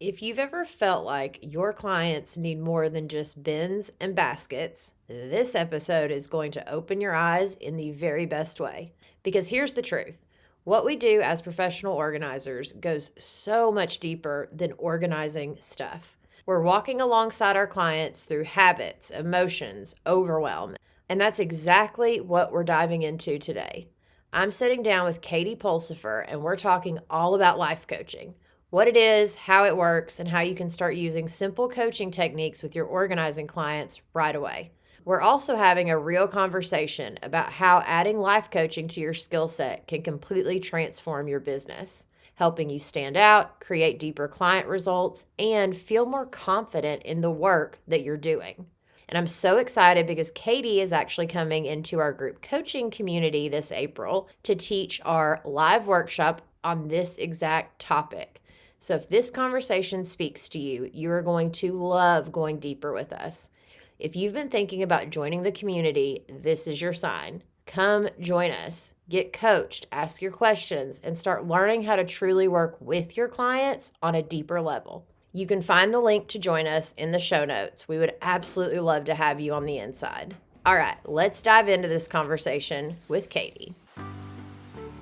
If you've ever felt like your clients need more than just bins and baskets, this episode is going to open your eyes in the very best way. Because here's the truth: what we do as professional organizers goes so much deeper than organizing stuff. We're walking alongside our clients through habits, emotions, overwhelm, and that's exactly what we're diving into today. I'm sitting down with Katie Pulsifer, and we're talking all about life coaching: what it is, how it works, and how you can start using simple coaching techniques with your organizing clients right away. We're also having a real conversation about how adding life coaching to your skill set can completely transform your business, helping you stand out, create deeper client results, and feel more confident in the work that you're doing. And I'm so excited because Katie is actually coming into our group coaching community this April to teach our live workshop on this exact topic. So if this conversation speaks to you, you are going to love going deeper with us. If you've been thinking about joining the community, this is your sign. Come join us, get coached, ask your questions, and start learning how to truly work with your clients on a deeper level. You can find the link to join us in the show notes. We would absolutely love to have you on the inside. All right, let's dive into this conversation with Katie.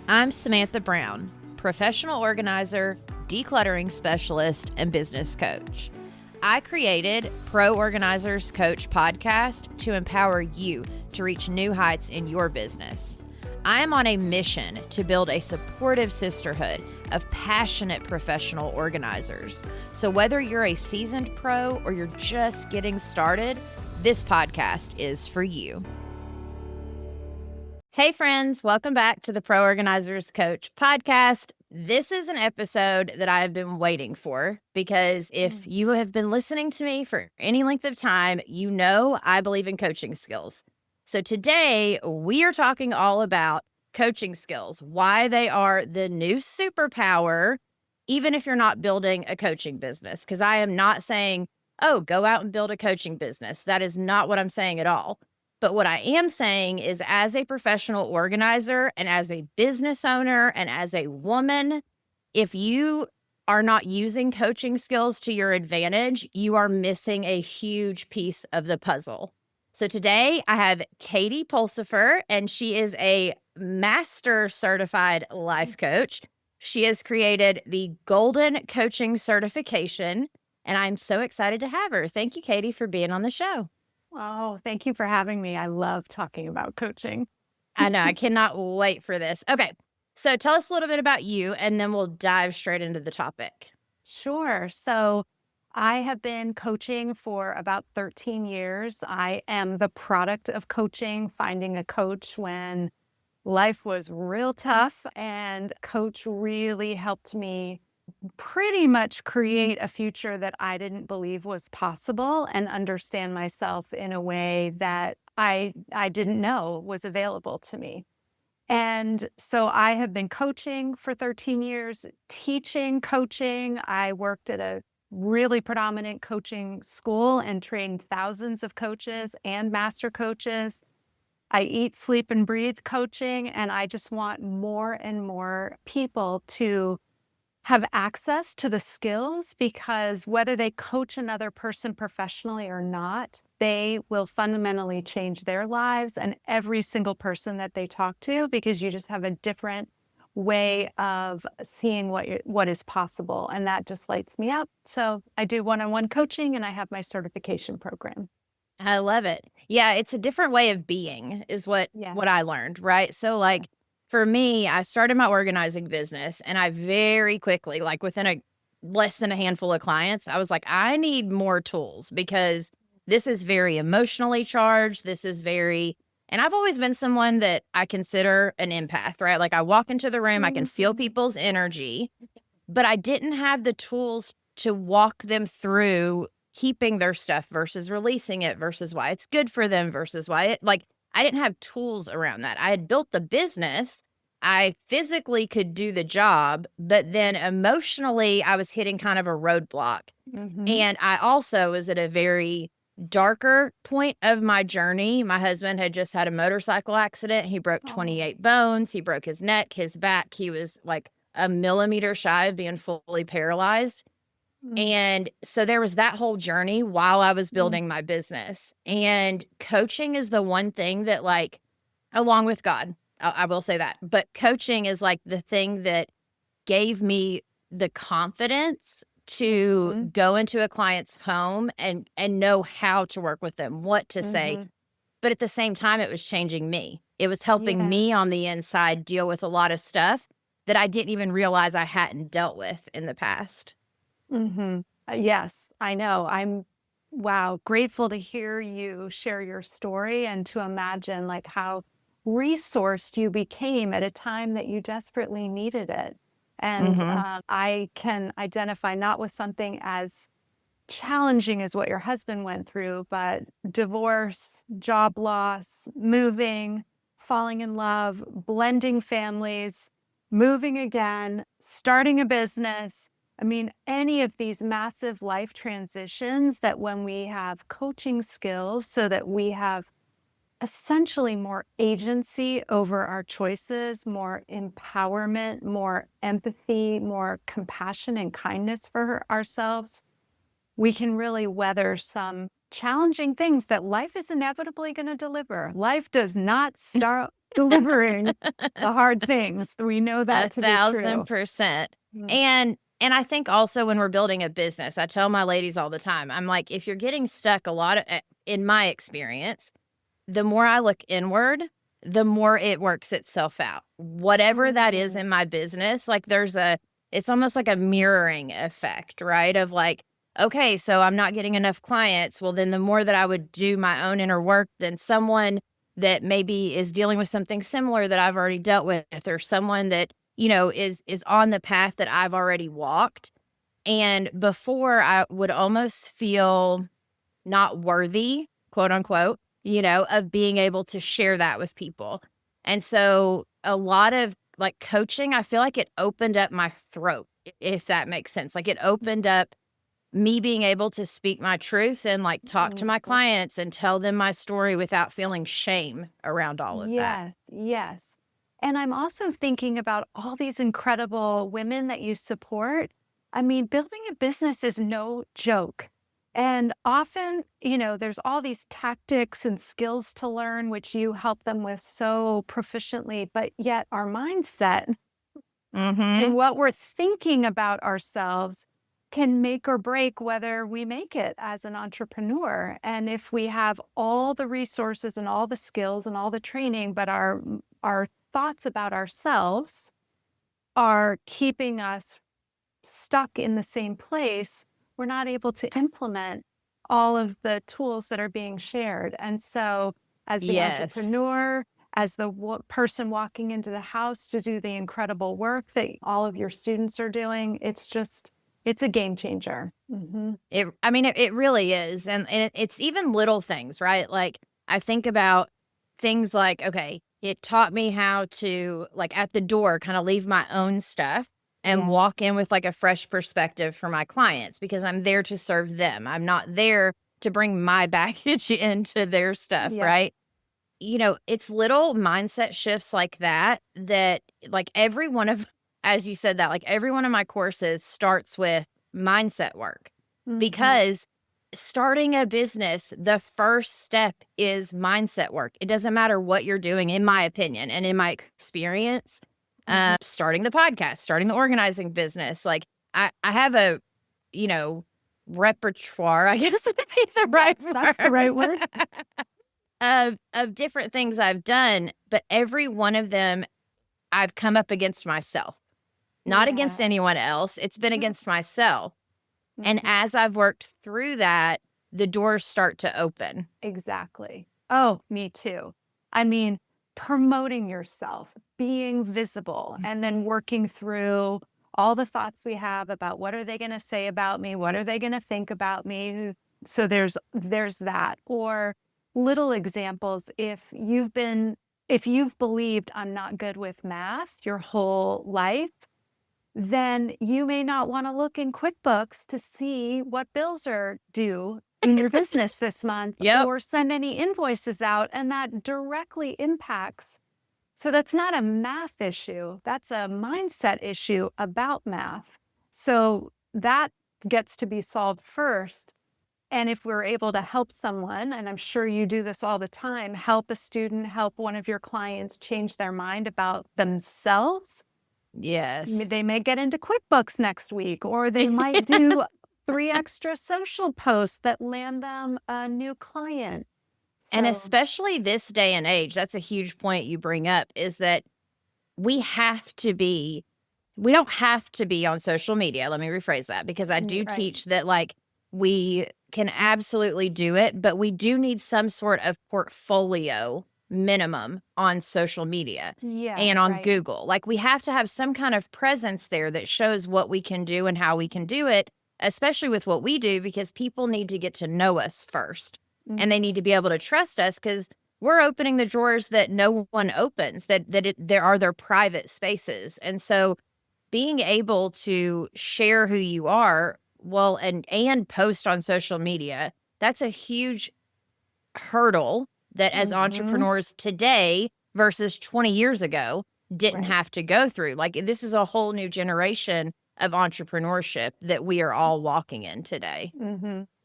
I'm Samantha Brown, professional organizer, decluttering specialist, and business coach. I created Pro Organizers Coach podcast to empower you to reach new heights in your business. I am on a mission to build a supportive sisterhood of passionate professional organizers. So whether you're a seasoned pro or you're just getting started, this podcast is for you. Hey friends, welcome back to the Pro Organizers Coach podcast. This is an episode that I have been waiting for because if you have been listening to me for any length of time, you know I believe in coaching skills. So today we are talking all about coaching skills, why they are the new superpower, even if you're not building a coaching business. Because I am not saying, oh, go out and build a coaching business. That is not what I'm saying at all. But what I am saying is, as a professional organizer and as a business owner and as a woman, if you are not using coaching skills to your advantage, you are missing a huge piece of the puzzle. So today I have Katie Pulsifer, and she is a master certified life coach. She has created the Golden Coaching Certification, and I'm so excited to have her. Thank you, Katie, for being on the show. Oh, thank you for having me. I love talking about coaching. I know. I cannot wait for this. Okay. So tell us a little bit about you, and then we'll dive straight into the topic. Sure. So I have been coaching for about 13 years. I am the product of coaching, finding a coach when life was real tough, and coach really helped me pretty much create a future that I didn't believe was possible and understand myself in a way that I didn't know was available to me. And so I have been coaching for 13 years, teaching coaching. I worked at a really predominant coaching school and trained thousands of coaches and master coaches. I eat, sleep, and breathe coaching, and I just want more and more people to have access to the skills, because whether they coach another person professionally or not, they will fundamentally change their lives and every single person that they talk to, because you just have a different way of seeing what is possible. And that just lights me up. So I do one-on-one coaching, and I have my certification program. I love it. Yeah, it's a different way of being is what I learned, right? So like for me, I started my organizing business, and I very quickly, like within less than a handful of clients, I was like, I need more tools because this is very emotionally charged. And I've always been someone that I consider an empath, right? Like I walk into the room, I can feel people's energy, but I didn't have the tools to walk them through keeping their stuff versus releasing it versus why it's good for them versus why I didn't have tools around that. I had built the business. I physically could do the job, but then emotionally I was hitting kind of a roadblock. Mm-hmm. And I also was at a very darker point of my journey. My husband had just had a motorcycle accident. He broke 28 bones. He broke his neck, his back. He was like a millimeter shy of being fully paralyzed. Mm, And so there was that whole journey while I was mm, building my business. And coaching is the one thing that, like, along with God, I will say that, but coaching is like the thing that gave me the confidence to mhm, go into a client's home and know how to work with them, what to say. mhm. But at the same time, it was changing me. It was helping Yeah. me on the inside deal with a lot of stuff that I didn't even realize I hadn't dealt with in the past. Mhm. Yes, I know. Wow, grateful to hear you share your story and to imagine like how resourced you became at a time that you desperately needed it. And Mhm. I can identify not with something as challenging as what your husband went through, but divorce, job loss, moving, falling in love, blending families, moving again, starting a business. I mean, any of these massive life transitions that when we have coaching skills so that we have essentially more agency over our choices, more empowerment, more empathy, more compassion and kindness for ourselves, we can really weather some challenging things that life is inevitably going to deliver. Life does not start delivering the hard things. We know that to be true. 1,000%. Mm, And I think also when we're building a business, I tell my ladies all the time, I'm like, if you're getting stuck a lot of, in my experience, the more I look inward, the more it works itself out. Whatever that is mm, in my business, like it's almost like a mirroring effect, right? Of like, okay, so I'm not getting enough clients. Well, then the more that I would do my own inner work, then someone that maybe is dealing with something similar that I've already dealt with, or someone that, is on the path that I've already walked. And before I would almost feel not worthy, quote unquote, of being able to share that with people. And so a lot of like coaching, I feel like it opened up my throat, if that makes sense. Like it opened up me being able to speak my truth and like talk to mm. my clients and tell them my story without feeling shame around all of that. Yes, yes. And I'm also thinking about all these incredible women that you support. I mean, building a business is no joke. And often, there's all these tactics and skills to learn, which you help them with so proficiently. But yet, our mindset and Mhm. what we're thinking about ourselves can make or break whether we make it as an entrepreneur. And if we have all the resources and all the skills and all the training, but our thoughts about ourselves are keeping us stuck in the same place, we're not able to implement all of the tools that are being shared. And so, as the Yes. entrepreneur, as the person walking into the house to do the incredible work that all of your students are doing, it's a game changer. I mean, it really is, and it's even little things, right? Like, I think about things like, okay, it taught me how to, like, at the door, kinda leave my own stuff and Yes, walk in with, like, a fresh perspective for my clients because I'm there to serve them. I'm not there to bring my baggage into their stuff, yes, right? It's little mindset shifts like that that, like, every one of as you said that, like, every one of my courses starts with mindset work hmm, because starting a business, the first step is mindset work. It doesn't matter what you're doing, in my opinion and in my experience, hmm. starting the podcast, starting the organizing business, like, I have a, you know, repertoire, I guess would be the Yes, right that's the right word. word. Of different things I've done, but every one of them, I've come up against myself, not against Yeah. anyone else, it's been against myself, and Mhm. as I've worked through that, the doors start to open. Exactly. Oh, me too. I mean, promoting yourself, being visible, and then working through all the thoughts we have about what are they going to say about me? What are they going to think about me? So there's that. Or little examples. If you've believed I'm not good with math your whole life, then you may not want to look in QuickBooks to see what bills are due in your business this month Yep. or send any invoices out. And that directly impacts. So that's not a math issue, that's a mindset issue about math. So that gets to be solved first. And if we're able to help someone, and I'm sure you do this all the time, help a student, help one of your clients change their mind about themselves, Yes. they may get into QuickBooks next week, or they might do 3 extra social posts that land them a new client. And So, especially this day and age, that's a huge point you bring up, is that we don't have to be on social media. Let me rephrase that, because I do right. teach that, like, we can absolutely do it, but we do need some sort of portfolio minimum on social media Yeah, and on right. Google. Like, we have to have some kind of presence there that shows what we can do and how we can do it, especially with what we do, because people need to get to know us first. And they need to be able to trust us, because we're opening the drawers that no one opens, there are their private spaces. And so being able to share who you are, well, and post on social media, that's a huge hurdle that as entrepreneurs today versus 20 years ago didn't Right. have to go through. Like, this is a whole new generation of entrepreneurship that we are all walking in today.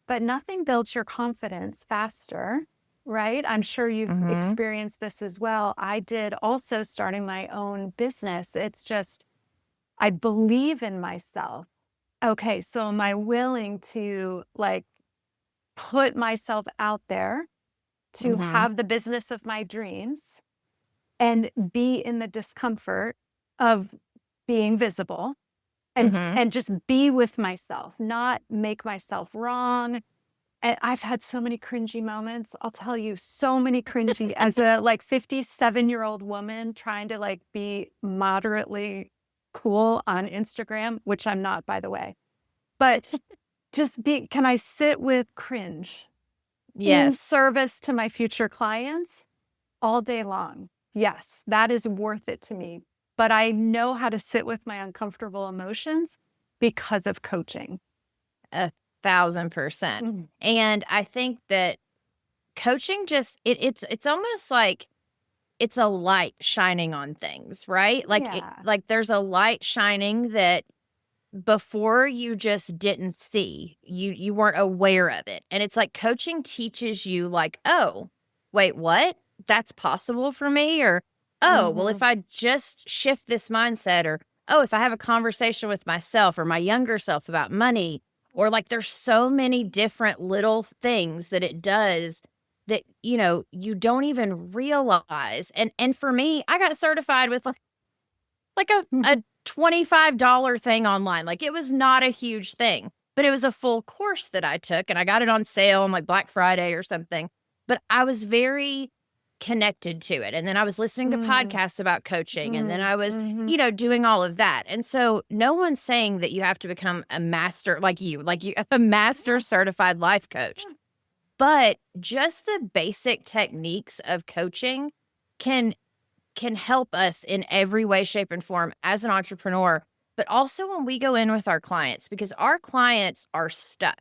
But nothing builds your confidence faster, right? I'm sure you've experienced this as well. I did also, starting my own business. It's just, I believe in myself. Okay, so am I willing to like put myself out there to have the business of my dreams and be in the discomfort of being visible and just be with myself, not make myself wrong. And I've had so many cringy moments. I'll tell you, so many cringy as a like 57-year-old woman trying to like be moderately cool on Instagram, which I'm not, by the way. But can I sit with cringe in Yes. service to my future clients all day long? Yes, that is worth it to me. But I know how to sit with my uncomfortable emotions because of coaching. 1,000%. And I think that coaching just it's almost like it's a light shining on things, right? Like, Yeah. like there's a light shining that before you just didn't see. You weren't aware of it. And it's like coaching teaches you, like, oh, wait, what? That's possible for me? Or, oh, well, if I just shift this mindset, or, oh, if I have a conversation with myself or my younger self about money, or like there's so many different little things that it does that, you don't even realize. And for me, I got certified with like a $25 thing online. Like, it was not a huge thing, but it was a full course that I took, and I got it on sale on like Black Friday or something. But I was very connected to it. And then I was listening to podcasts about coaching, and then I was, doing all of that. And so no one's saying that you have to become a master like you, a master certified life coach. But just the basic techniques of coaching can help us in every way, shape, and form as an entrepreneur, but also when we go in with our clients, because our clients are stuck.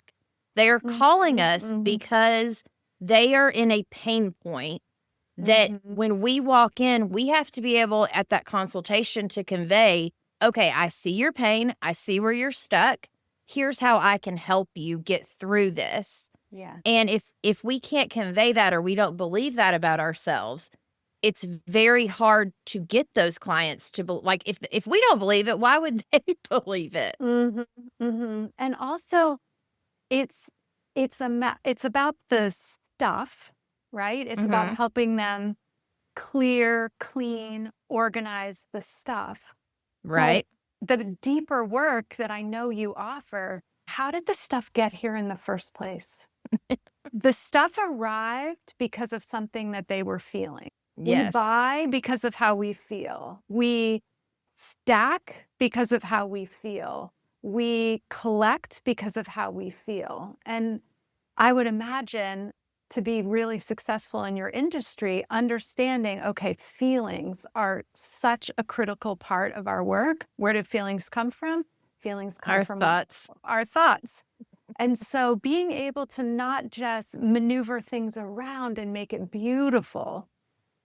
They are calling us because they are in a pain point that when we walk in, we have to be able at that consultation to convey, okay, I see your pain. I see where you're stuck. Here's how I can help you get through this. Yeah. And if we can't convey that, or we don't believe that about ourselves, it's very hard to get those clients to like, if we don't believe it, why would they believe it? And also, it's about the stuff, right? It's about helping them clear, clean, organize the stuff. Right. But the deeper work that I know you offer, how did the stuff get here in the first place? The stuff arrived because of something that they were feeling. Yes. We buy because of how we feel. We stack because of how we feel. We collect because of how we feel. And I would imagine, to be really successful in your industry, understanding, okay, feelings are such a critical part of our work. Where do feelings come from? Feelings come from thoughts. Our thoughts. And so being able to not just maneuver things around and make it beautiful,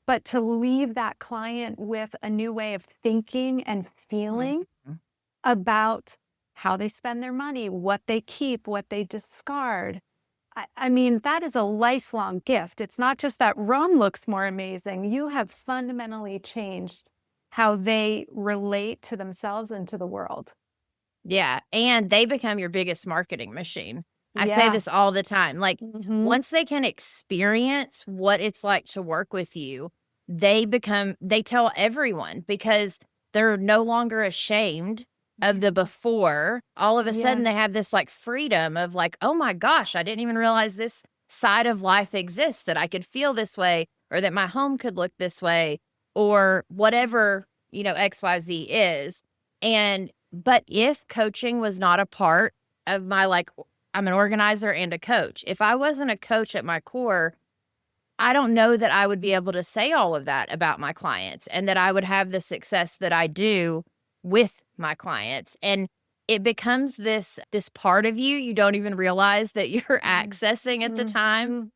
but to leave that client with a new way of thinking and feeling about how they spend their money, what they keep, what they discard. I mean, that is a lifelong gift. It's not just that Ron looks more amazing. You have fundamentally changed how they relate to themselves and to the world. Yeah, and they become your biggest marketing machine. I say Yeah. this all the time, like, Mm-hmm. once they can experience what it's like to work with you, they tell everyone because they're no longer ashamed of the before. All of a Yeah. sudden, they have this, like, freedom of, like, "Oh my gosh, I didn't even realize this side of life exists, that I could feel this way, or that my home could look this way," or whatever, XYZ is, but if coaching was not a part of my, like, I'm an organizer and a coach. If I wasn't a coach at my core, I don't know that I would be able to say all of that about my clients and that I would have the success that I do with my clients. And it becomes this part of you don't even realize that you're accessing at the time,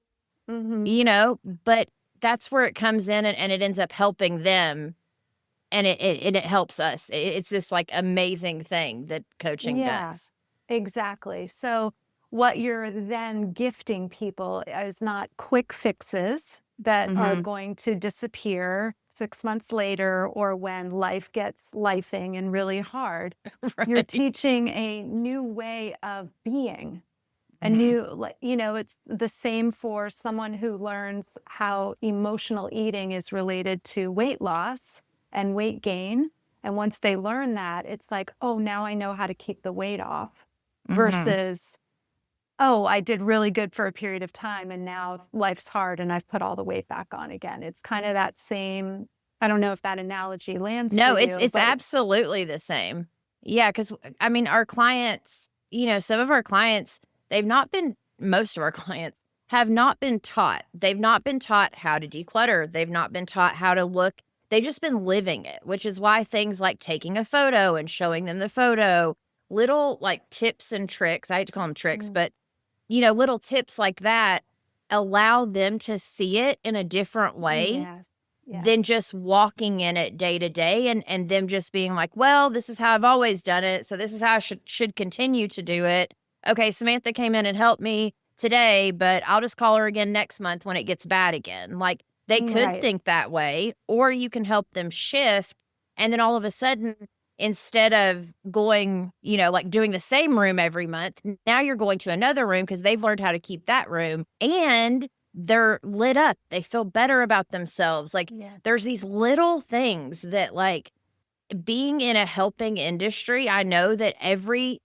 Mm-hmm. but that's where it comes in, and it ends up helping them, and it helps us. It's this, like, amazing thing that coaching Yeah, does. exactly. So what you're then gifting people is not quick fixes that are Mhm. going to disappear 6 months later or when life gets lifing and really hard. You're Right. teaching a new way of being. A Mhm. new, like, it's the same for someone who learns how emotional eating is related to weight loss and weight gain. And once they learn that, it's like, oh, now I know how to keep the weight off Mhm. versus, oh, I did really good for a period of time and now life's hard and I've put all the weight back on again. It's kind of that same, I don't know if that analogy lands for No, it's you, it's but absolutely the same. Yeah, because I mean, our clients, some of our clients, they've not been most of our clients have not been taught. They've not been taught how to declutter. They've not been taught how to look. They've just been living it, which is why things like taking a photo and showing them the photo, little, like, tips and tricks, I hate to call them tricks, mm, but, little tips like that allow them to see it in a different way yes, yes. than just walking in it day to day, and them just being like, "Well, this is how I've always done it, so this is how I should continue to do it. Okay, Samantha came in and helped me today, but I'll just call her again next month when it gets bad again." Like, they could Right. think that way, or you can help them shift, and then all of a sudden, instead of going, like, doing the same room every month, now you're going to another room because 'cause they've learned how to keep that room, and they're lit up. They feel better about themselves. Like, Yeah. there's these little things that, like, being in a helping industry, I know that every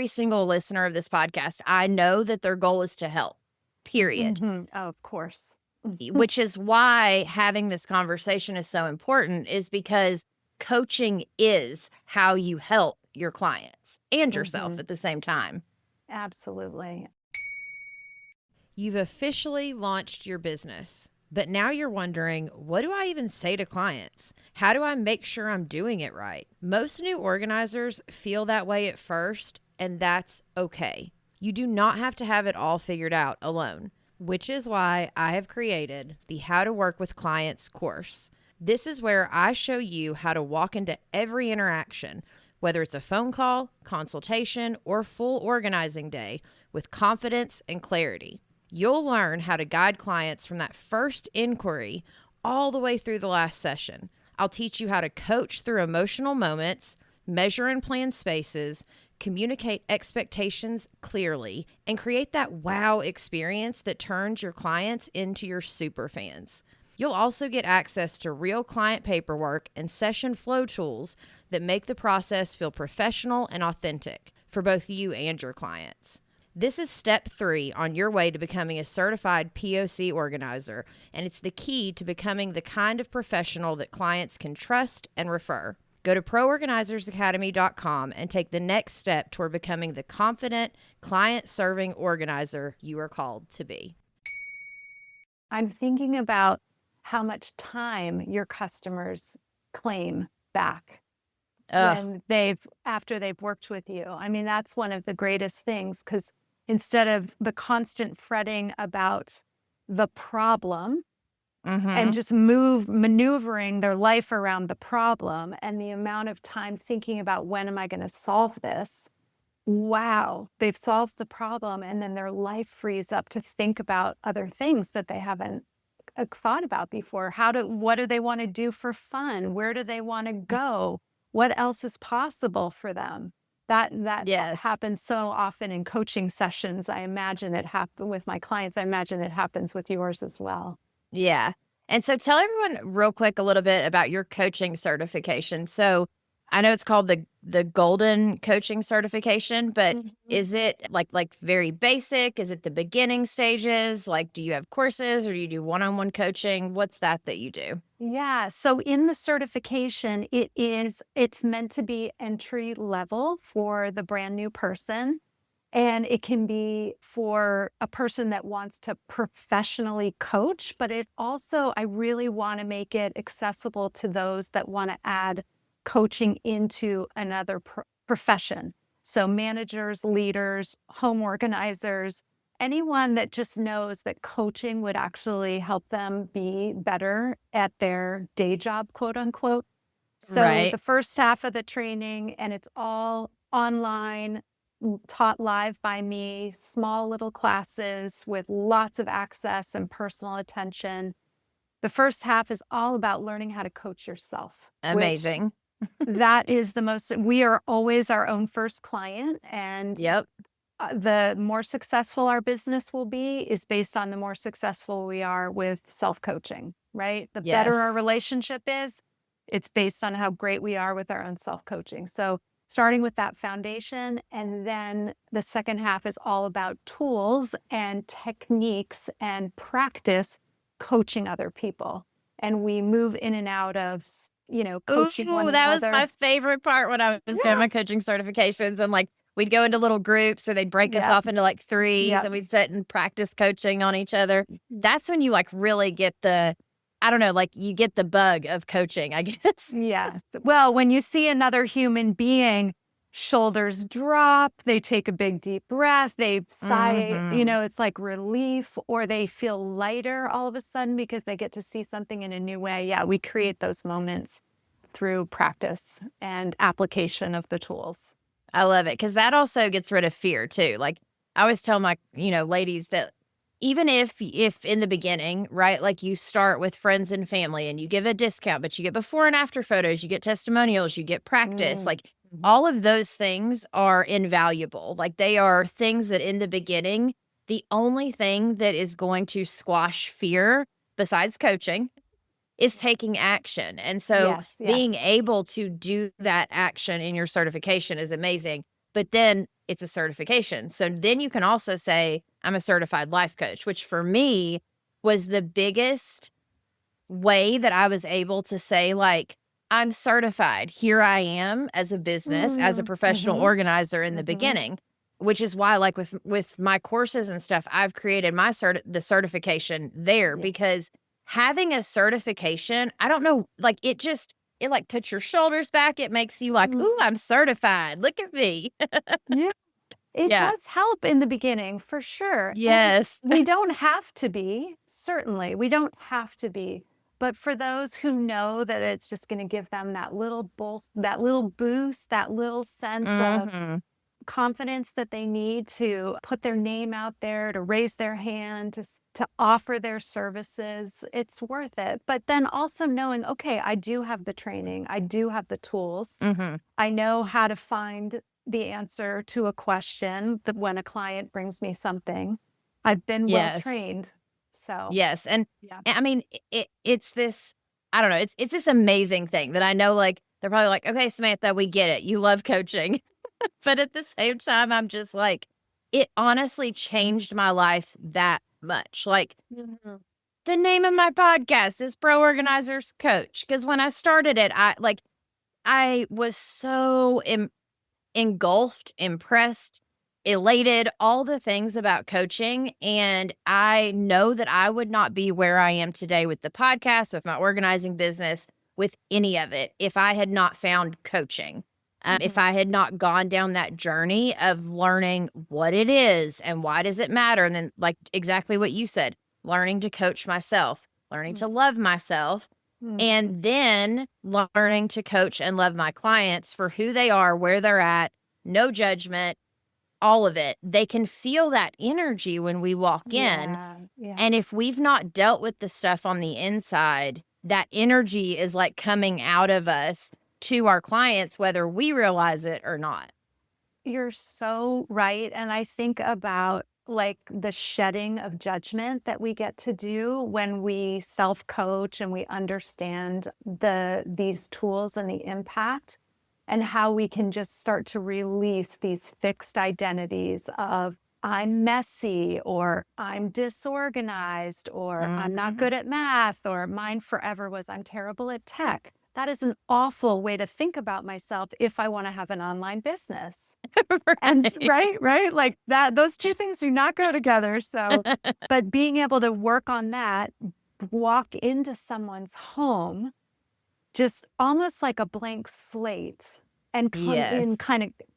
single listener of this podcast, I know that their goal is to help, period. Oh, of course. Which is why having this conversation is so important, is because coaching is how you help your clients and yourself Mhm. at the same time. Absolutely. You've officially launched your business, but now you're wondering, what do I even say to clients? How do I make sure I'm doing it right? Most new organizers feel that way at first, and that's okay. You do not have to have it all figured out alone, which is why I have created the How to Work with Clients course. This is where I show you how to walk into every interaction, whether it's a phone call, consultation, or full organizing day, with confidence and clarity. You'll learn how to guide clients from that first inquiry all the way through the last session. I'll teach you how to coach through emotional moments, measure and plan spaces, communicate expectations clearly, and create that wow experience that turns your clients into your super fans. You'll also get access to real client paperwork and session flow tools that make the process feel professional and authentic for both you and your clients. This is step 3 on your way to becoming a certified POC organizer, and it's the key to becoming the kind of professional that clients can trust and refer. Go to proorganizersacademy.com and take the next step toward becoming the confident, client-serving organizer you are called to be. I'm thinking about how much time your customers claim back Ugh. after they've worked with you. I mean, that's one of the greatest things because instead of the constant fretting about the problem and Mhm. just maneuvering their life around the problem and the amount of time thinking about when am I going to solve this, wow, they've solved the problem, and then their life frees up to think about other things that they haven't thought about before. What do they want to do for fun? Where do they want to go? What else is possible for them? That Yes. happens so often in coaching sessions. I imagine it happen with my clients. I imagine it happens with yours as well. Yeah. And so tell everyone real quick a little bit about your coaching certification. So I know it's called the Golden Coaching Certification, but Mhm. is it like very basic? Is it the beginning stages? Like, do you have courses or do you do one-on-one coaching? What's that you do? Yeah. So in the certification, it's meant to be entry level for the brand new person. And it can be for a person that wants to professionally coach, but I really want to make it accessible to those that want to add coaching into another profession. So managers, leaders, home organizers, anyone that just knows that coaching would actually help them be better at their day job, quote unquote. So Right. the first half of the training, and it's all online, taught live by me, small little classes with lots of access and personal attention. The first half is all about learning how to coach yourself, which Amazing. that is we are always our own first client. And Yep. the more successful our business will be is based on the more successful we are with self-coaching, right? The better our Yes. relationship is, it's based on how great we are with our own self-coaching. So starting with that foundation, and then the second half is all about tools and techniques and practice coaching other people. And we move in and out of, coaching one Ooh, that was another. my favorite part when I was doing Yeah. my coaching certifications. And like we'd go into little groups or they'd break us Yep. off into like threes Yep. and we'd sit and practice coaching on each other. That's when you like really get I don't know, like you get the bug of coaching, I guess. Yes. Well, when you see another human being, shoulders drop, they take a big deep breath, they sigh, Hmm. it's like relief, or they feel lighter all of a sudden because they get to see something in a new way. Yeah, we create those moments through practice and application of the tools. I love it because that also gets rid of fear too. Like I always tell my, ladies that even if in the beginning, right, like you start with friends and family and you give a discount, but you get before and after photos, you get testimonials, you get practice, Mm. like all of those things are invaluable. Like they are things that in the beginning, the only thing that is going to squash fear besides coaching is taking action. And so Yes, yes. being able to do that action in your certification is amazing. But then it's a certification. So then you can also say, I'm a certified life coach, which for me was the biggest way that I was able to say, like, I'm certified. Here I am as a business, as a Mm. professional Mhm. organizer in the Mhm. beginning, which is why, like with my courses and stuff, I've created the certification there Yeah. because having a certification, I don't know, like it like puts your shoulders back. It makes you like, ooh, Mm. I'm certified. Look at me. Yeah. It Yeah. does help in the beginning for sure. And Yes. we don't have to be, certainly. We don't have to be. But for those who know that it's just going to give them that little boost, that little sense of Hmm. confidence that they need to put their name out there, to raise their hand, to offer their services, it's worth it. But then also knowing, okay, I do have the training, I do have the tools. Hmm. I know how to find the answer to a question that when a client brings me something. I've been well Yes. trained. So, Yes, and yeah. I mean, it's this I don't know, it's this amazing thing that I know, like, they're probably like, "Okay, Samantha, we get it. You love coaching." But at the same time, I'm just like, it honestly changed my life that much. Like, Mhm. the name of my podcast is Pro Organizers Coach because when I started it, I was so engulfed, impressed, elated, all the things about coaching. And I know that I would not be where I am today with the podcast, with my organizing business, with any of it if I had not found coaching. If Mhm. I had not gone down that journey of learning what it is and why does it matter. And then, like exactly what you said, learning to coach myself, learning to love myself, Mhm. and then learning to coach and love my clients for who they are, where they're at, no judgment. all of it, they can feel that energy when we walk in. Yeah. And if we've not dealt with the stuff on the inside, that energy is like coming out of us to our clients, whether we realize it or not. You're so right. And I think about like the shedding of judgment that we get to do when we self-coach and we understand these tools and the impact, and how we can just start to release these fixed identities of I'm messy, or I'm disorganized, or I'm not good at math, or mine forever was I'm terrible at tech. That is an awful way to think about myself if I want to have an online business. And right, like that, those two things do not go together. So, but being able to work on that, walk into someone's home, just almost like a blank slate, and Yes.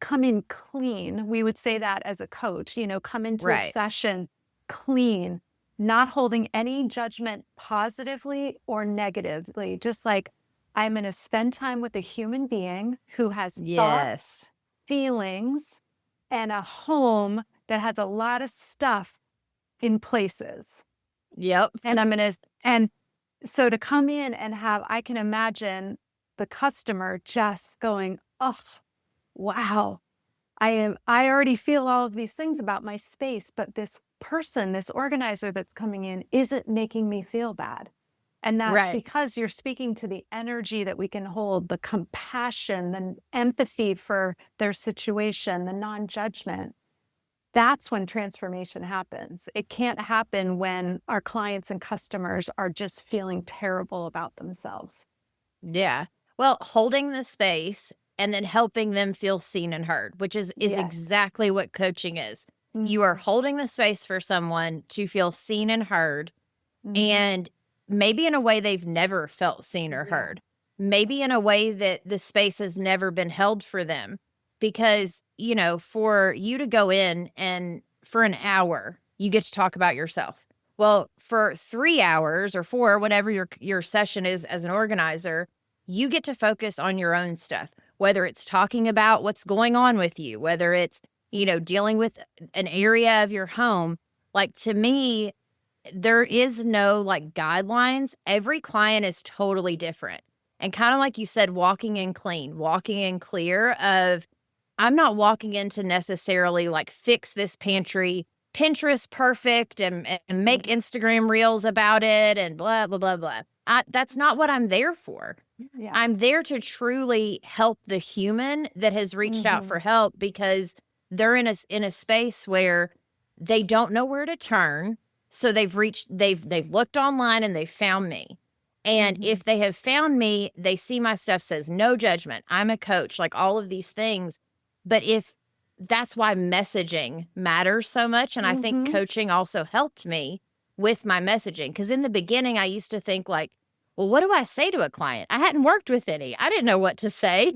come in clean. We would say that as a coach, come into a Right. session clean, not holding any judgment positively or negatively, just like I'm going to spend time with a human being who has thoughts, Yes. feelings, and a home that has a lot of stuff in places. Yep. And so to come in and I can imagine the customer just going, oh, wow, I already feel all of these things about my space, but this person, this organizer that's coming in isn't making me feel bad. And that's Right. because you're speaking to the energy that we can hold, the compassion, the empathy for their situation, the non-judgment. That's when transformation happens. It can't happen when our clients and customers are just feeling terrible about themselves. Yeah. Well, holding the space and then helping them feel seen and heard, which is Yes. exactly what coaching is. You are holding the space for someone to feel seen and heard, and maybe in a way they've never felt seen or Yeah. heard. Maybe in a way that the space has never been held for them. Because, for you to go in and for an hour, you get to talk about yourself. Well, for 3 hours or 4, whatever your session is as an organizer, you get to focus on your own stuff, whether it's talking about what's going on with you, whether it's, dealing with an area of your home. Like, to me, there is no like guidelines. Every client is totally different. And kind of like you said, walking in clean, walking in clear of, I'm not walking in to necessarily like fix this pantry, Pinterest perfect, and make Instagram reels about it and blah, blah, blah, blah. That's not what I'm there for. Yeah. I'm there to truly help the human that has reached out for help, because they're in a space where they don't know where to turn. So they've looked online and they've found me. And if they have found me, they see my stuff says no judgment, I'm a coach, like all of these things. But that's why messaging matters so much. And I think coaching also helped me with my messaging. Because in the beginning, I used to think like, well, what do I say to a client? I hadn't worked with any. I didn't know what to say,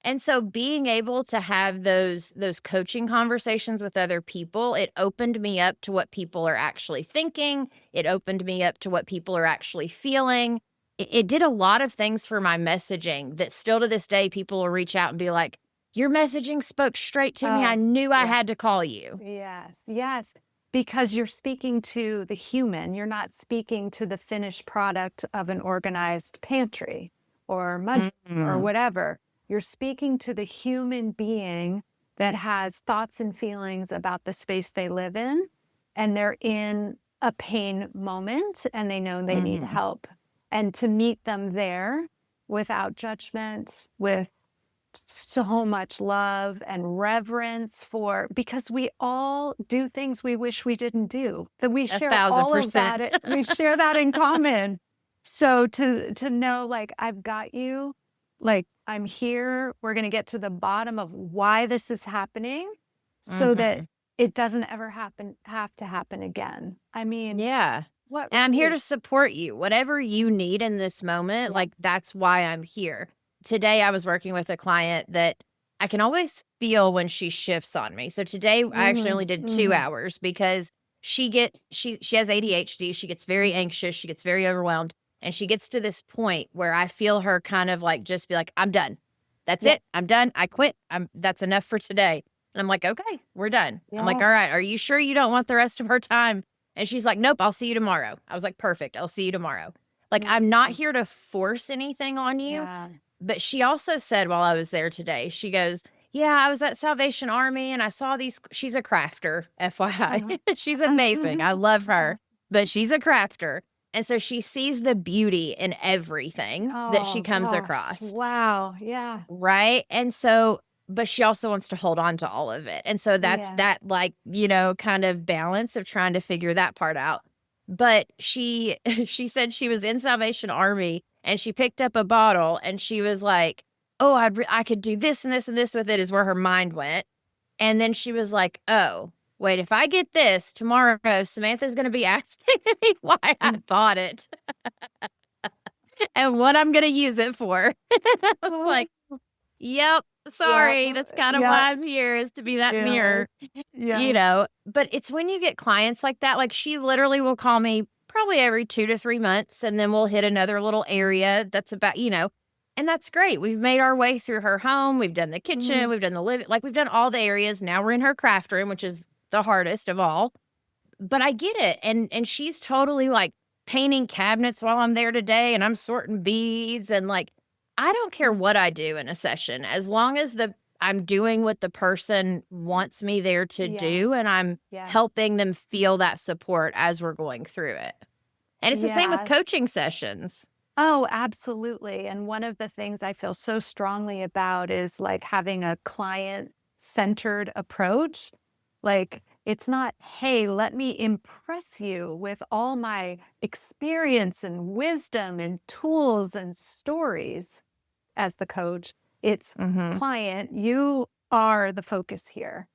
And so being able to have those coaching conversations with other people, it opened me up to what people are actually thinking. It opened me up to what people are actually feeling. It did a lot of things for my messaging that still to this day, people will reach out and be like, your messaging spoke straight to me. I knew I had to call you. Yes. Because you're speaking to the human. You're not speaking to the finished product of an organized pantry or mud or whatever. You're speaking to the human being that has thoughts and feelings about the space they live in, and they're in a pain moment and they know they need help. And to meet them there without judgment, with so much love and reverence because we all do things we wish we didn't do, that we share all of 1,000%. that. We share that in common. So to know, like, I've got you, like, I'm here. We're going to get to the bottom of why this is happening so that it doesn't ever have to happen again. I mean, Yeah. what? And I'm here to support you. Whatever you need in this moment, Yeah. like that's why I'm here. Today, I was working with a client that I can always feel when she shifts on me. So today, I actually only did 2 hours because she has ADHD. She gets very anxious. She gets very overwhelmed. And she gets to this point where I feel her kind of like just be like, I'm done. That's it. I'm done. I quit. That's enough for today. And I'm like, okay, we're done. I'm like, Yeah. all right, are you sure you don't want the rest of her time? And she's like, nope, I'll see you tomorrow. I was like, perfect. I'll see you tomorrow. Like, I'm not Mhm. here to force anything on you. Yeah. But she also said while I was there today, she goes, yeah, I was at Salvation Army and I saw these. She's a crafter, Uh-huh. FYI. She's amazing. I love her, but she's a crafter. And so she sees the beauty in everything that she Oh comes gosh. across. Wow. Yeah. Right? And so but she also wants to hold on to all of it. And so that's Yeah. that, like, kind of balance of trying to figure that part out. But she she said she was in Salvation Army and she picked up a bottle and she was like, "Oh, I could do this and this and this with it," is where her mind went. And then she was like, "Oh, wait, if I get this tomorrow, Samantha's going to be asking me why I bought it and what I'm going to use it for." I was Oh, like, "Yep, yeah. sorry, that's kind of Yeah. why I'm here, is to be that Yeah. mirror." Yeah. But it's when you get clients like that, like, she literally will call me probably every 2 to 3 months, and then we'll hit another little area that's about, and that's great. We've made our way through her home, we've done the kitchen, Mhm. we've done the living, like, we've done all the areas. Now we're in her craft room, which is the hardest of all. But I get it, and she's totally, like, painting cabinets while I'm there today, and I'm sorting beads, and, like, I don't care what I do in a session, as long as I'm doing what the person wants me there to Yeah. do, and I'm Yeah. helping them feel that support as we're going through it. And it's the same with Yeah. coaching sessions. Oh, absolutely. And one of the things I feel so strongly about is like having a client centered approach. Like, it's not, hey, let me impress you with all my experience and wisdom and tools and stories as the coach. It's Mhm. client, you are the focus here.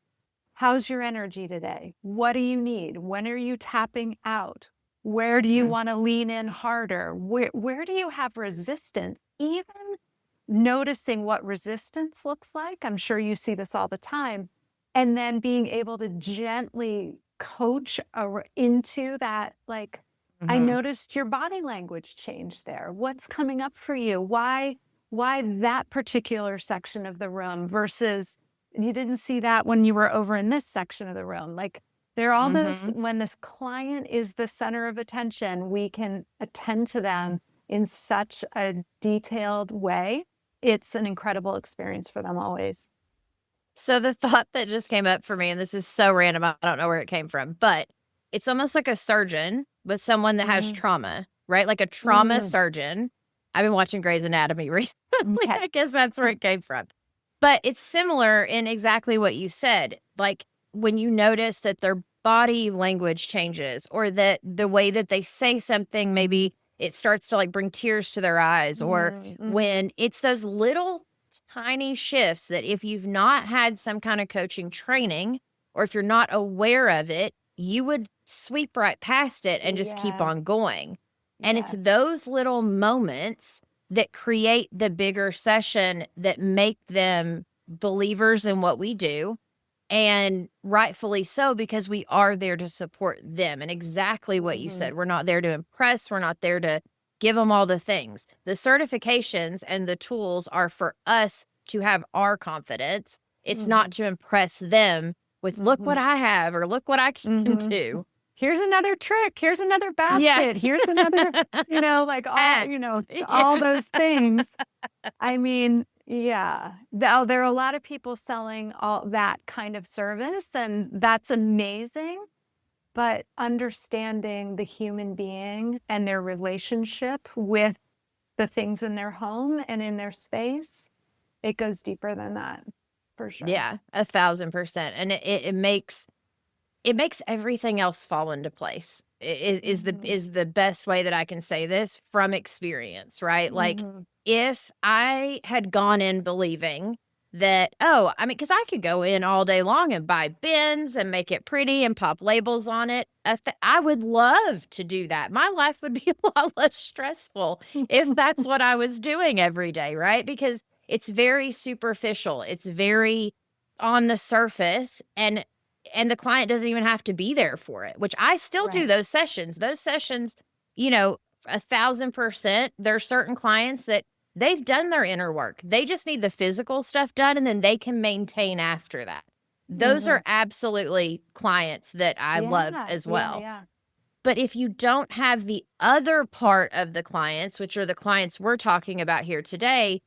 How's your energy today? What do you need? When are you tapping out? Where do you Mm. want to lean in harder? Where do you have resistance? Even noticing what resistance looks like. I'm sure you see this all the time. And then being able to gently coach into that, like, I Mhm. noticed your body language change there. What's coming up for you? Why that particular section of the room versus you didn't see that when you were over in this section of the room. Like, there are all those, Mhm. when this client is the center of attention, we can attend to them in such a detailed way. It's an incredible experience for them always. So the thought that just came up for me, and this is so random, I don't know where it came from, but it's almost like a surgeon with someone that has Mhm. trauma, right? Like a trauma Mm, surgeon. I've been watching Grey's Anatomy recently. okay. I guess that's where it came from. But it's similar in exactly what you said. Like, when you notice that their body language changes, or that the way that they say something, maybe it starts to, like, bring tears to their eyes, or Mhm. when it's those little tiny shifts that if you've not had some kind of coaching training, or if you're not aware of it, you would sweep right past it and just keep Yes, on going. And it's yes. those little moments that create the bigger session that make them believers in what we do. And rightfully so, because we are there to support them. And exactly what you Mhm. said, we're not there to impress, we're not there to give them all the things. The certifications and the tools are for us to have our confidence. It's not Mhm. to impress them with, look what Mhm. I have, or look what I can Mhm. do. Here's another trick. Here's another Yeah. basket. Here's another, like all, Ah, all yeah. those things. I mean, yeah. There are a lot of people selling all that kind of service, and that's amazing. But understanding the human being and their relationship with the things in their home and in their space, it goes deeper than that, for sure. Yeah, 1,000%. And it makes everything else fall into place. Mhm. Is the best way that I can say this from experience, right? Like, Mhm. if I had gone in believing that, oh, I mean, because I could go in all day long and buy bins and make it pretty and pop labels on it. I would love to do that. My life would be a lot less stressful if that's what I was doing every day, right? Because it's very superficial. It's very on the surface, and the client doesn't even have to be there for it, which I still do Right. those sessions. Those sessions, 1,000%. There are certain clients that they've done their inner work. They just need the physical stuff done, and then they can maintain after that. Those Mhm. are absolutely clients that I love Yeah, as yeah, well. yeah. But if you don't have the other part of the clients, which are the clients we're talking about here today,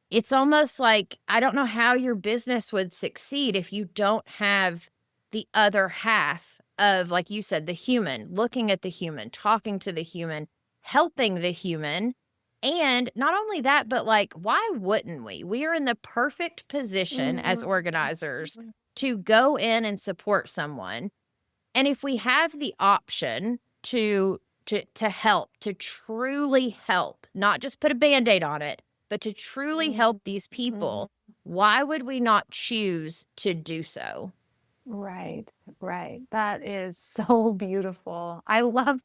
it's almost like I don't know how your business would succeed if you don't have the other half of, like you said, the human, looking at the human, talking to the human, helping the human. And not only that, but like, why wouldn't we? We are in the perfect position as Mhm, organizers mhm. to go in and support someone. And if we have the option to help, to truly help, not just put a Band-Aid on it, but to truly Mhm, help these mhm. people, why would we not choose to do so? Right, right. That is so beautiful. I love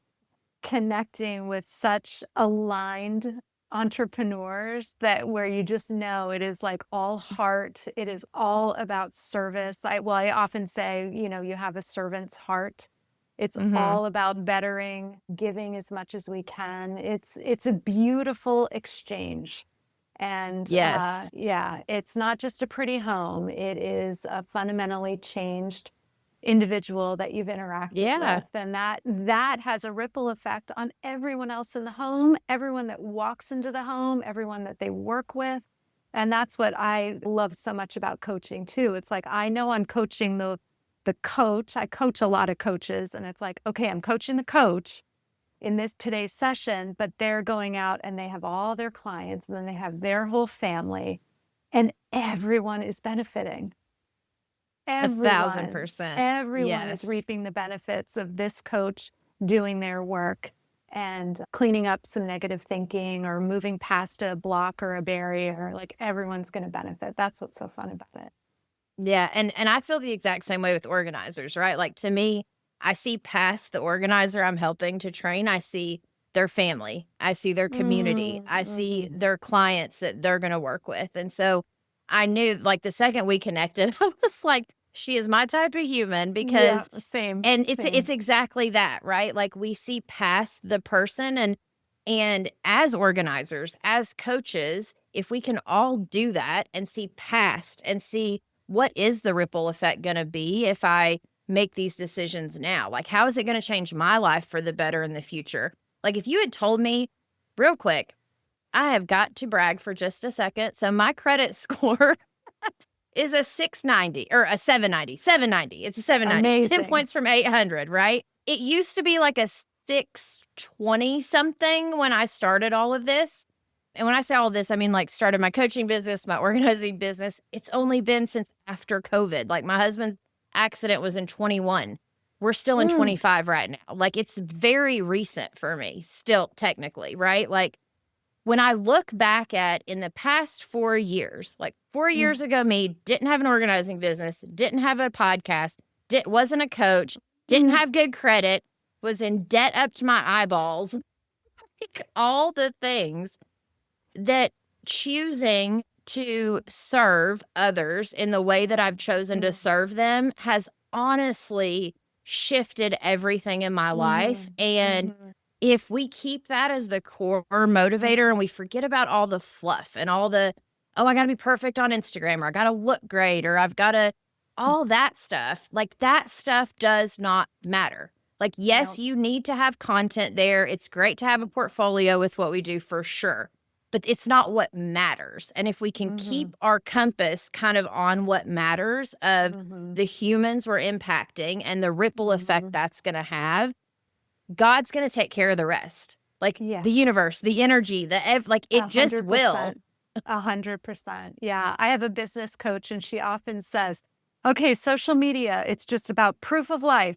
connecting with such aligned entrepreneurs that where you just know it is like all heart, it is all about service. I often say, you have a servant's heart. It's Mhm. all about bettering, giving as much as we can. It's a beautiful exchange. And Yes. yeah, it's not just a pretty home. It is a fundamentally changed individual that you've interacted Yeah. with, and that has a ripple effect on everyone else in the home, everyone that walks into the home, everyone that they work with. And that's what I love so much about coaching too. It's like I know I'm coaching the coach. I coach a lot of coaches, and it's like, okay, I'm coaching the coach in this today's session, but they're going out and they have all their clients, and then they have their whole family, and everyone is benefiting. Everyone, 1,000%. everyone is Yes. reaping the benefits of this coach doing their work and cleaning up some negative thinking or moving past a block or a barrier. Like everyone's going to benefit. That's what's so fun about it. Yeah, and I feel the exact same way with organizers, right? Like, to me, I see past the organizer I'm helping to train, I see their family, I see their community, I see Mhm. their clients that they're gonna work with, and so I knew, like, the second we connected, I was like, "She is my type of human," Yeah, because same, and it's same. exactly that, right? Like, we see past the person, and as organizers, as coaches, if we can all do that and see past and see what is the ripple effect gonna be if I make these decisions now? Like, how is it gonna change my life for the better in the future? Like, if you had told me real quick, I have got to brag for just a second. So my credit score is a 690 or a 790, 790. It's a 790, 10 Amazing. points from 800, right? It used to be like a 620 something when I started all of this. And when I say all this, I mean like started my coaching business, my organizing business. It's only been since after COVID. Like my husband's accident was in 21. We're still in Mm, 25 right now. Like it's very recent for me, still technically, right? Like when I look back at in the past 4 years, like 4 mm, years ago, me didn't have an organizing business, didn't have a podcast, wasn't a coach, didn't mm, have good credit, was in debt up to my eyeballs, like all the things that choosing to serve others in the way that I've chosen to mm, serve them has honestly shifted everything in my life. mhm, And mhm, if we keep that as the core motivator and we forget about all the fluff and all the, oh, I got to be perfect on Instagram or I got to look great or I've got to, all that stuff, like that stuff does not matter. Like, yes, no, you need to have content there. It's great to have a portfolio with what we do for sure, but it's not what matters. And if we can mhm, keep our compass kind of on what matters of mhm, the humans we're impacting and the ripple effect mhm. that's going to have, God's going to take care of the rest. Like Yeah. the universe, the energy, like it just will. 100%. 100%. Yeah. I have a business coach and she often says, okay, social media, it's just about proof of life.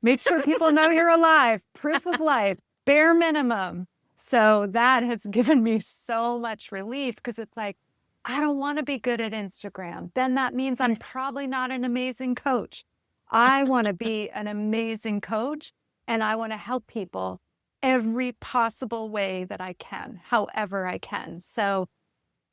Make sure people know you're alive. Proof of life, bare minimum. So that has given me so much relief because it's like, I don't want to be good at Instagram. Then that means I'm probably not an amazing coach. I want to be an amazing coach and I want to help people every possible way that I can, however I can. So,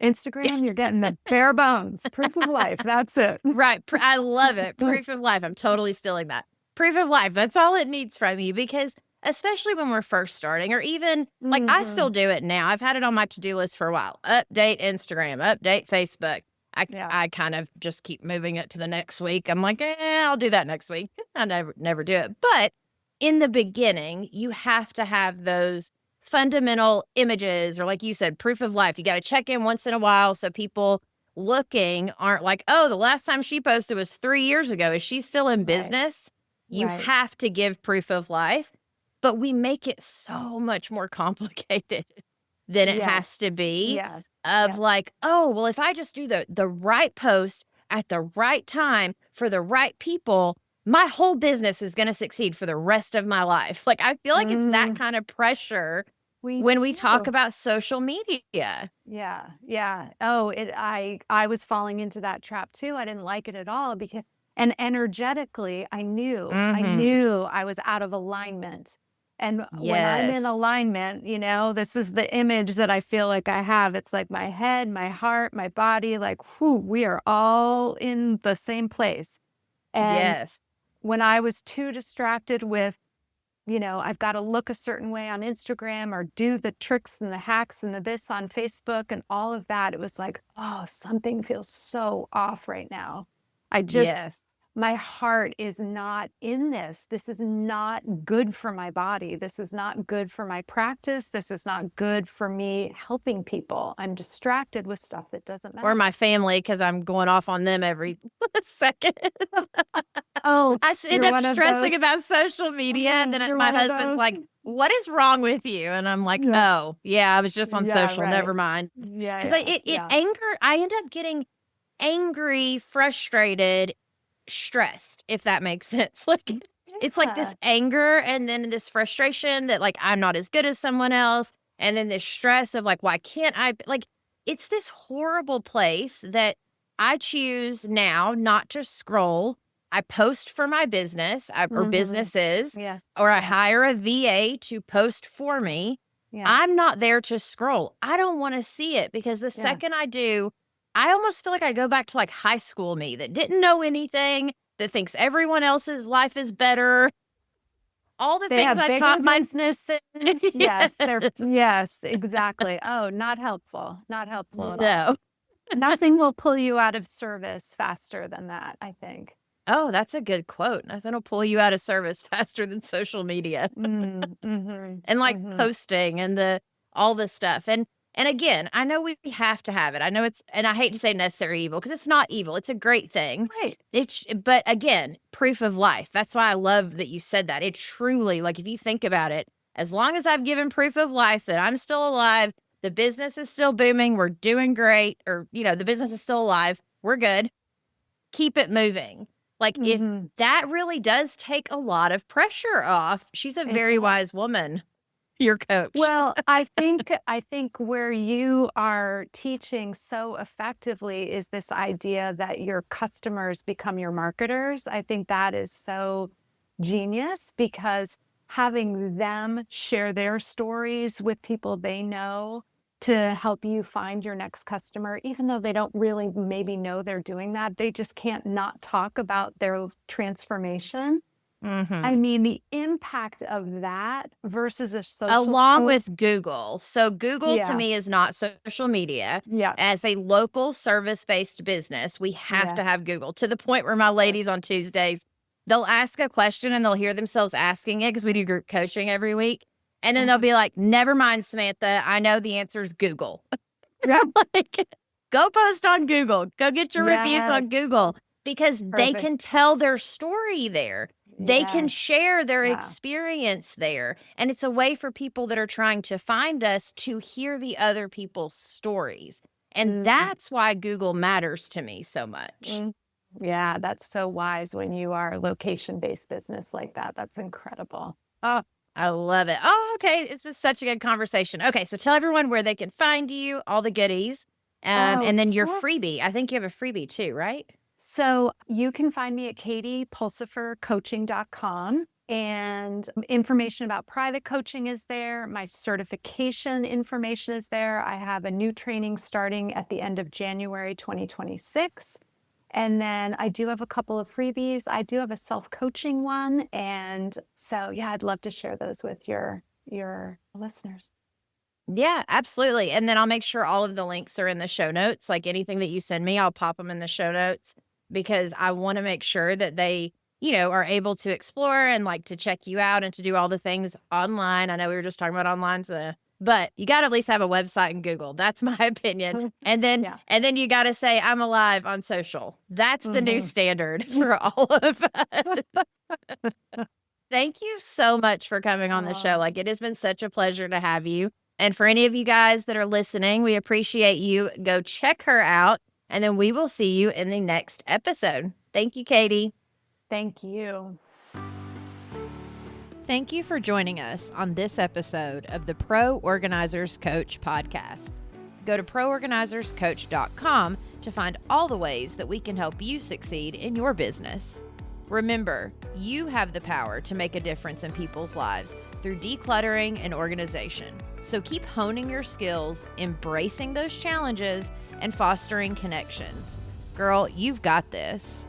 Instagram, you're getting the bare bones, proof of life. That's it. Right. I love it. Proof of life. I'm totally stealing that. Proof of life. That's all it needs from you because especially when we're first starting or even like I still Mhm. do it now. I've had it on my to-do list for a while. Update Instagram, update Facebook. Yeah. I kind of just keep moving it to the next week. I'm like, I'll do that next week. I never do it. But in the beginning, you have to have those fundamental images, or like you said, proof of life. You got to check in once in a while so people looking aren't like, oh, the last time she posted was 3 years ago. Is she still in Right. business? You Right. have to give proof of life, but we make it so much more complicated than it Yes. has to be, Yes. of Yes. like, oh, well, if I just do the right post at the right time for the right people, my whole business is going to succeed for the rest of my life. Like, I feel like it's that Mm, kind of pressure we when we talk do. about social media. Yeah. Yeah. Oh, I was falling into that trap too. I didn't like it at all because, and energetically, I Mhm. knew I was out of alignment. And when I'm in Yes. alignment, this is the image that I feel like I have. It's like my head, my heart, my body, like, whew, we are all in the same place. And Yes. when I was too distracted with, I've got to look a certain way on Instagram or do the tricks and the hacks and the this on Facebook and all of that, it was like, oh, something feels so off right now. I just, Yes. my heart is not in this. This is not good for my body. This is not good for my practice. This is not good for me helping people. I'm distracted with stuff that doesn't Or matter. my family, because I'm going off on them every second. Oh, I end you're up one of those. stressing about social media, and then You're my one of husband's those. like, "What is wrong with you?" And I'm like, Yeah. "Oh, yeah, I was just on Yeah. social, Right. never mind." Yeah. Because Yeah. it Yeah. anger I end up getting angry, frustrated, stressed, if that makes sense. Like, it's like this Yeah. anger and then this frustration that, like, I'm not as good as someone else, and then this stress of, like, "Why can't I b" like, it's this horrible place that I choose now not to scroll. I post for my business, or Mhm. businesses, Yes. or I Yes. hire a VA to post for me. Yeah. I'm not there to scroll. I don't wanna see it, because the Yeah. second I do, I almost feel like I go back to, like, high school me that didn't know anything, that thinks everyone else's life is better. All the They things have I bigger taught my businesses. Yes, they're Yes. yes, exactly. Oh, not helpful. Not helpful at all. No. Nothing will pull you out of service faster than that, I think. Oh, that's a good quote. Nothing will pull you out of service faster than social media. Mhm. And, like, Mhm. posting and the all this stuff, and again, I know we have to have it. I know it's, and I hate to say necessary evil, because it's not evil, it's a great thing. Right. But again, proof of life. That's why I love that you said that. It truly, like, if you think about it, as long as I've given proof of life that I'm still alive, the business is still booming, we're doing great, or, the business is still alive, we're good, keep it moving. Like, if Mhm. that really does take a lot of pressure off. She's a It very does. wise woman, your coach. Well, I think where you are teaching so effectively is this idea that your customers become your marketers. I think that is so genius because having them share their stories with people they know to help you find your next customer, even though they don't really maybe know they're doing that, they just can't not talk about their transformation. I Mhm. mean, the impact of that versus a social Along post. with Google. So Google to Yeah. me is not social media. Yeah. As a local service-based business, we have Yeah. to have Google, to the point where my Sure. ladies on Tuesdays, they'll ask a question and they'll hear themselves asking it, because we do group coaching every week. And then they'll Mhm. be like, "Never mind, Samantha. I know the answer is Google." Yeah. Like, go post on Google. Go get your reviews Yes. on Google, because they Perfect. can tell their story there. They can Yes. share their Yeah. experience there. And it's a way for people that are trying to find us to hear the other people's stories. And Mm, that's why Google matters to me so much. mm. Yeah, that's so wise when you are a location-based business like that. That's incredible. Oh, I love it. Oh, okay. It's been such a good conversation. Okay, so tell everyone where they can find you, all the goodies, Oh, and then your sure. freebie. I think you have a freebie too, right? So you can find me at katiepulsifercoaching.com, and information about private coaching is there. My certification information is there. I have a new training starting at the end of January 2026. And then I do have a couple of freebies. I do have a self-coaching one. And so, yeah, I'd love to share those with your listeners. Yeah, absolutely. And then I'll make sure all of the links are in the show notes. Like anything that you send me, I'll pop them in the show notes because I want to make sure that they, are able to explore and like to check you out and to do all the things online. I know we were just talking about online, but you got to at least have a website and Google. That's my opinion. And then, Yeah. and then you got to say, I'm alive on social. That's the new standard for all of us. Thank you so much for coming on the show. Like, it has been such a pleasure to have you. And for any of you guys that are listening, we appreciate you. Go check her out, and then we will see you in the next episode. Thank you, Katie. Thank you. Thank you for joining us on this episode of the Pro Organizers Coach podcast. Go to proorganizerscoach.com to find all the ways that we can help you succeed in your business. Remember, you have the power to make a difference in people's lives through decluttering and organization. So keep honing your skills, embracing those challenges, and fostering connections. Girl, you've got this.